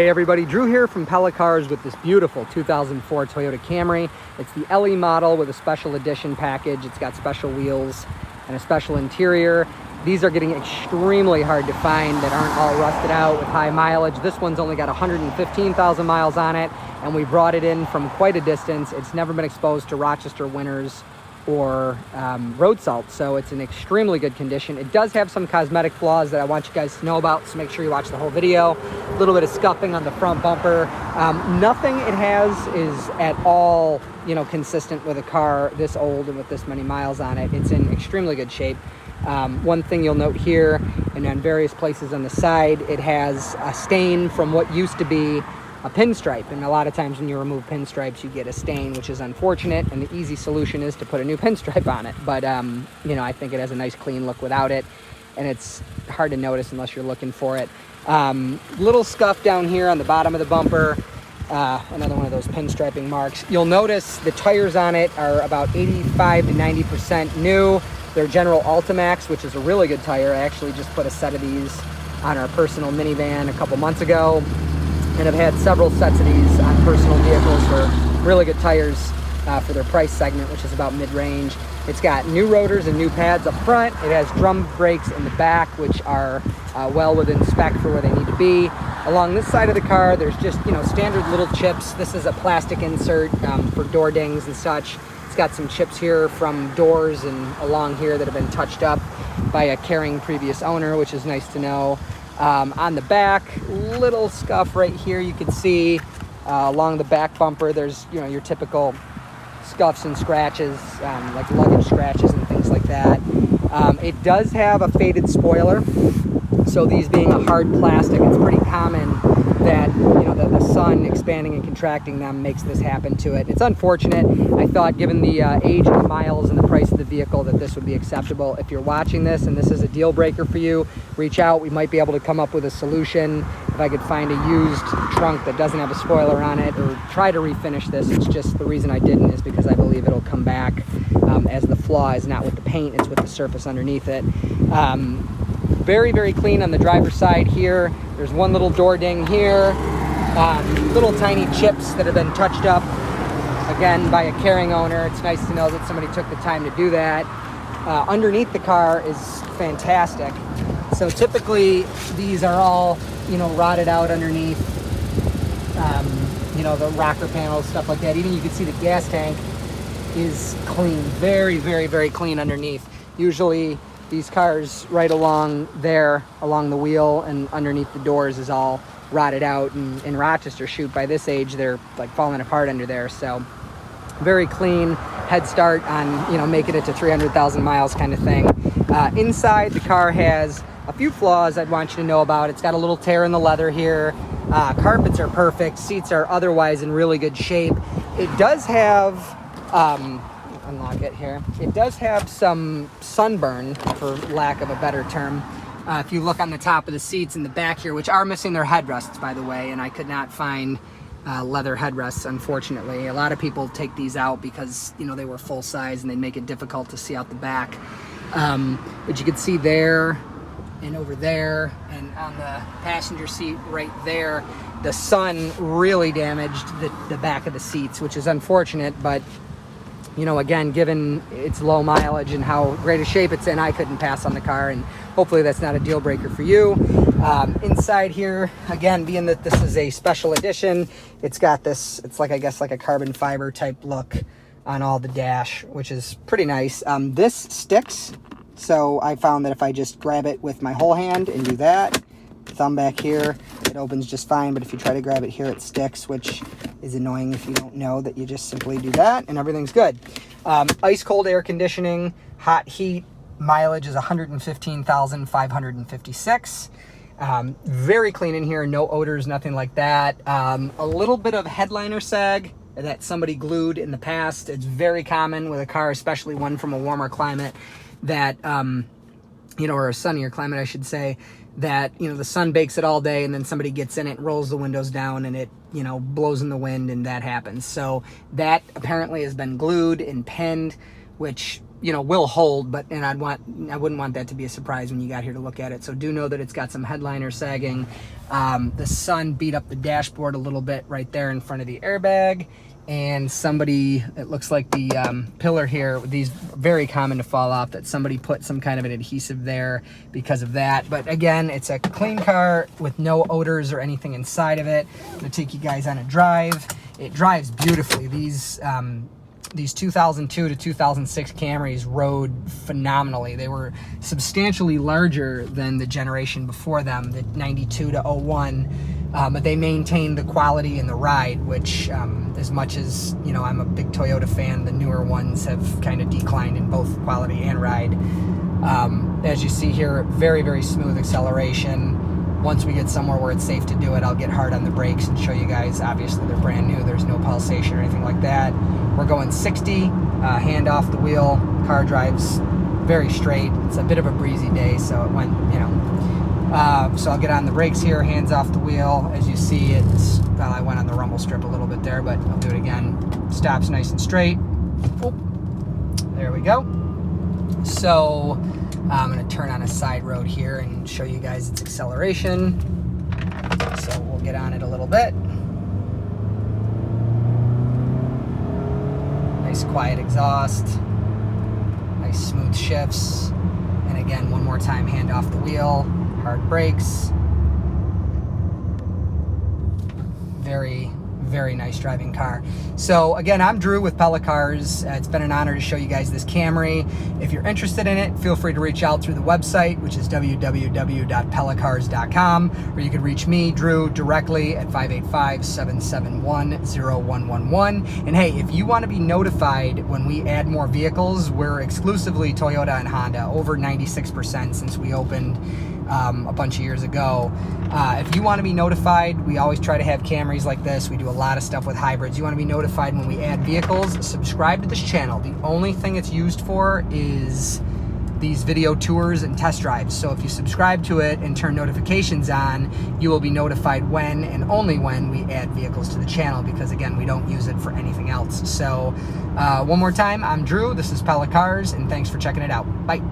Hey everybody, Drew here from Pella Cars with this beautiful 2004 Toyota Camry. It's the LE model with a special edition package. It's got special wheels and a special interior. These are getting extremely hard to find that aren't all rusted out with high mileage. This one's only got 115,000 miles on it, and we brought it in from quite a distance. It's never been exposed to Rochester winters or road salt, so it's in extremely good condition. It does have some cosmetic flaws that I want you guys to know about, so make sure you watch the whole video. A little bit of scuffing on the front bumper. Nothing it has is at all, consistent with a car this old and with this many miles on it. It's in extremely good shape. One thing you'll note here, and on various places on the side, it has a stain from what used to be a pinstripe, and a lot of times when you remove pinstripes you get a stain, which is unfortunate, and the easy solution is to put a new pinstripe on it. But I think it has a nice clean look without it, and it's hard to notice unless you're looking for it. Little scuff down here on the bottom of the bumper, another one of those pinstriping marks. You'll notice the tires on it are about 85 to 90% new. They're General Ultimax, which is a really good tire. I actually just put a set of these on our personal minivan a couple months ago, and I've had several sets of these on personal vehicles for really good tires for their price segment, which is about mid-range. It's got new rotors and new pads up front. It has drum brakes in the back, which are well within spec for where they need to be. Along this side of the car, there's just, standard little chips. This is a plastic insert for door dings and such. It's got some chips here from doors and along here that have been touched up by a caring previous owner, which is nice to know. On the back, little scuff right here you can see along the back bumper. There's your typical scuffs and scratches, like luggage scratches and things like that. It does have a faded spoiler, so these being a hard plastic, it's pretty common that the sun expanding and contracting them makes this happen to it. It's unfortunate. I thought, given the age and the miles and the price of the vehicle, that this would be acceptable. If you're watching this and this is a deal breaker for you, reach out. We might be able to come up with a solution. If I could find a used trunk that doesn't have a spoiler on it, or try to refinish this. It's just, the reason I didn't is because I believe it'll come back as the flaw is not with the paint, it's with the surface underneath it. Very, very clean on the driver's side here. There's one little door ding here. Little tiny chips that have been touched up, again, by a caring owner. It's nice to know that somebody took the time to do that. Underneath the car is fantastic. So typically these are all, rotted out underneath, the rocker panels, stuff like that. Even you can see the gas tank is clean. Very, very, very clean underneath. Usually these cars right along there, along the wheel and underneath the doors, is all rotted out, and in Rochester, shoot, by this age they're like falling apart under there. So very clean head start on making it to 300,000 miles kind of thing. Inside, the car has a few flaws I'd want you to know about. It's got a little tear in the leather here. Carpets are perfect. Seats are otherwise in really good shape. It does have unlock it here. It does have some sunburn, for lack of a better term. If you look on the top of the seats in the back here, which are missing their headrests, by the way, and I could not find leather headrests, unfortunately. A lot of people take these out because, they were full size and they make it difficult to see out the back. But you can see there and over there and on the passenger seat right there, the sun really damaged the back of the seats, which is unfortunate, but again, given its low mileage and how great a shape it's in, I couldn't pass on the car, and hopefully that's not a deal breaker for you. Inside here, again, being that this is a special edition, it's got this, it's like, I guess, like a carbon fiber type look on all the dash, which is pretty nice. This sticks, so I found that if I just grab it with my whole hand and do that, thumb back here, it opens just fine, but if you try to grab it here, it sticks, which is annoying if you don't know that you just simply do that and everything's good. Ice cold air conditioning, hot heat, mileage is 115,556. Very clean in here, no odors, nothing like that. A little bit of headliner sag that somebody glued in the past. It's very common with a car, especially one from a warmer climate, that or a sunnier climate, I should say, that, the sun bakes it all day and then somebody gets in it, rolls the windows down, and it, blows in the wind, and that happens. So that apparently has been glued and pinned, which you know, will hold, but I wouldn't want that to be a surprise when you got here to look at it. So do know that it's got some headliner sagging. The sun beat up the dashboard a little bit right there in front of the airbag, and somebody, it looks like the pillar here, these very common to fall off, that somebody put some kind of an adhesive there because of that. But again, it's a clean car with no odors or anything inside of it. I'm gonna take you guys on a drive. It drives beautifully. These 2002 to 2006 Camrys rode phenomenally. They were substantially larger than the generation before them, the 92 to 01, but they maintained the quality and the ride, which as much as, you know, I'm a big Toyota fan, the newer ones have kind of declined in both quality and ride. As you see here, very, very smooth acceleration. Once we get somewhere where it's safe to do it, I'll get hard on the brakes and show you guys. Obviously, they're brand new. There's no pulsation or anything like that. We're going 60, hand off the wheel. Car drives very straight. It's a bit of a breezy day, so it went, you know. So I'll get on the brakes here, hands off the wheel. As you see, it's, well, I went on the rumble strip a little bit there, but I'll do it again. Stops nice and straight. Oh, there we go. So I'm going to turn on a side road here and show you guys its acceleration. So we'll get on it a little bit. Nice quiet exhaust. Nice smooth shifts. And again, one more time, hand off the wheel. Hard brakes. Very, very nice driving car. So again, I'm Drew with Pella Cars. It's been an honor to show you guys this Camry. If you're interested in it, feel free to reach out through the website, which is www.pellacars.com, or you could reach me, Drew, directly at 585-771-0111. And hey, if you want to be notified when we add more vehicles, we're exclusively Toyota and Honda, over 96% since we opened a bunch of years ago. If you want to be notified, we always try to have Camrys like this. We do a lot of stuff with hybrids. You want to be notified when we add vehicles, subscribe to this channel. The only thing it's used for is these video tours and test drives. So if you subscribe to it and turn notifications on, you will be notified when and only when we add vehicles to the channel, because again, we don't use it for anything else. So one more time, I'm Drew, this is Pella Cars, and thanks for checking it out. Bye.